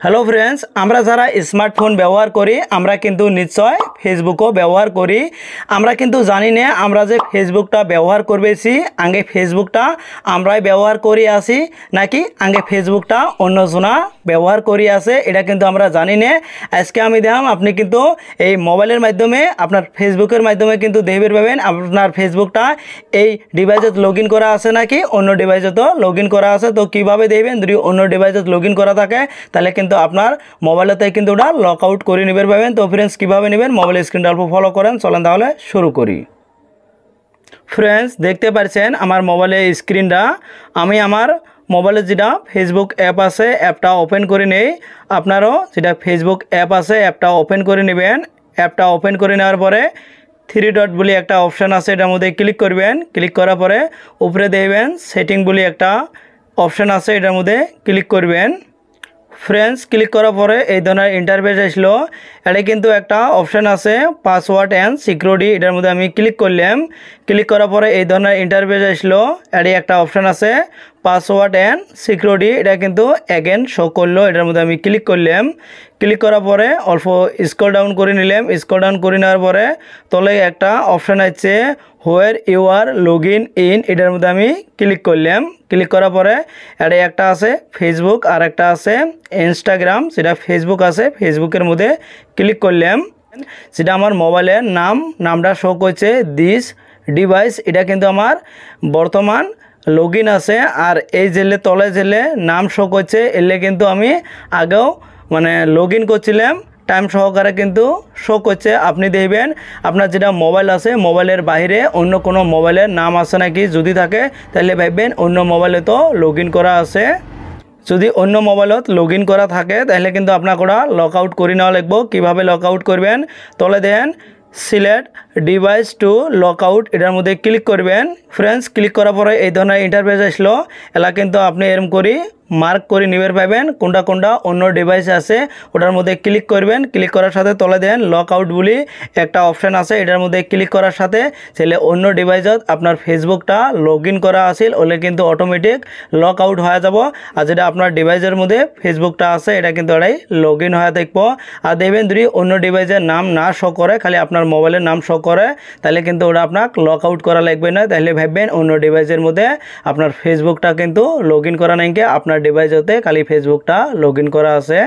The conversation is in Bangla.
হ্যালো ফ্রেন্ডস, আমরা যারা স্মার্টফোন ব্যবহার করি আমরা কিন্তু নিশ্চয় ফেসবুকও ব্যবহার করি। আমরা কিন্তু জানি না আমরা যে ফেসবুকটা ব্যবহার করবেছি আগে ফেসবুকটা আমরাই ব্যবহার করি আসি নাকি আগে ফেসবুকটা অন্যজনা ব্যবহার করি আছে, এটা কিন্তু আমরা জানি না। আজকে আমি দেখাম আপনি কিন্তু এই মোবাইলের মাধ্যমে আপনার ফেসবুকের মাধ্যমে কিন্তু দেখতে পাবেন আপনার ফেসবুকটা এই ডিভাইসে লগ ইন করা আছে নাকি অন্য ডিভাইসে তো লগ ইন করা আছে। তো কীভাবে দেখবেন, যদি অন্য ডিভাইসে লগ ইন করা থাকে তাহলে কিন্তু আপনার মোবাইলেতে কিন্তু ওটা লক আউট করে নেবেন পাবেন। তো ফ্রেন্ডস কীভাবে নেবেন, মোবাইল স্ক্রিনটা অল্প ফলো করেন, চলেন তাহলে শুরু করি। ফ্রেন্ডস দেখতে পাচ্ছেন আমার মোবাইলের স্ক্রিনটা, আমি আমার মোবাইলে যেটা ফেসবুক অ্যাপ আছে অ্যাপটা ওপেন করে নেই। আপনারও যেটা ফেসবুক অ্যাপ আছে অ্যাপটা ওপেন করে নেবেন। অ্যাপটা ওপেন করে নেওয়ার পরে থ্রি ডট বলে একটা অপশান আছে, এটার মধ্যে ক্লিক করবেন। ক্লিক করার পরে উপরে দেখবেন সেটিং বলে একটা অপশান আছে, এটার মধ্যে ক্লিক করবেন। ফ্রেন্ডস ক্লিক করার পরে এই ধরনের ইন্টারফেস আসলো। এটা কিন্তু একটা অপশান আছে পাসওয়ার্ড অ্যান্ড সিকিউরিটি, এটার মধ্যে আমি ক্লিক করলাম। ক্লিক করার পরে এই ধরনের ইন্টারফেস আসলো। এটি একটা অপশান আছে পাসওয়ার্ড অ্যান্ড সিকিউরিটি, এটা কিন্তু অ্যাগেন শো করলো, এটার মধ্যে আমি ক্লিক করলাম। ক্লিক করার পরে অল্প স্ক্রল ডাউন করে নিলাম। স্ক্রল ডাউন করে নেওয়ার পরে তলে একটা অপশান আছে where you are log in, এটার মধ্যে আমি ক্লিক করলাম। ক্লিক করার পরে এটা একটা আছে ফেসবুক আর একটা আছে ইনস্টাগ্রাম, সেটা ফেসবুক আছে ফেসবুকের মধ্যে ক্লিক করলাম। সেটা আমার মোবাইলের নামটা শো করছে দিস ডিভাইস, এটা কিন্তু আমার বর্তমান লগ ইন আছে। আর এই জেলে তলে জেলে নাম শো করছে, এলে কিন্তু আমি আগেও লগ ইন করছিলাম, টাইম সহকারে কিন্তু শো করছে। আপনি দেখবেন আপনার যেটা মোবাইল আছে মোবাইলের বাইরে অন্য কোনো মোবাইলের নাম আছে নাকি, যদি থাকে তাহলে ভাববেন অন্য মোবাইলে তো লগ ইন করা আছে। যদি অন্য মোবাইলত লগ ইন করা থাকে তাহলে কিন্তু আপনার ওরা লক আউট করে নেওয়া লাগবে। কীভাবে লক আউট করবেন, তলে then select device to lock out, এটার মধ্যে ক্লিক করবেন। ফ্রেন্ডস ক্লিক করার পরে এই ধরনের ইন্টারফেস আসলো। এলা কিন্তু আপনি এরম করি মার্ক করে নিবেন পাবেন কোনটা কোনটা অন্য ডিভাইস আছে, ওটার মধ্যে ক্লিক করবেন। ক্লিক করার সাথে তলে দেন লক আউট বলি একটা অপশান আছে, এটার মধ্যে ক্লিক করার সাথে ছেলে অন্য ডিভাইসত আপনার ফেসবুকটা লগ ইন করা আছিল ওলে কিন্তু অটোমেটিক লক আউট হয়ে যাব। আর যেটা আপনার ডিভাইসের মধ্যে ফেসবুকটা আছে এটা কিন্তু এটাই লগ ইন হয়ে থাকবো। আর দেখবেন যদি অন্য ডিভাইসের নাম না শো করে, খালি আপনার মোবাইলের নাম শো করে, তাহলে কিন্তু ওটা আপনাকে লক আউট করা লাগবে না। তাহলে ভাববেন অন্য ডিভাইসের মধ্যে আপনার ফেসবুকটা কিন্তু লগ ইন করা নাই, আপনার ডিভাইসতে খালি ফেসবুকটা লগ ইন করা আছে।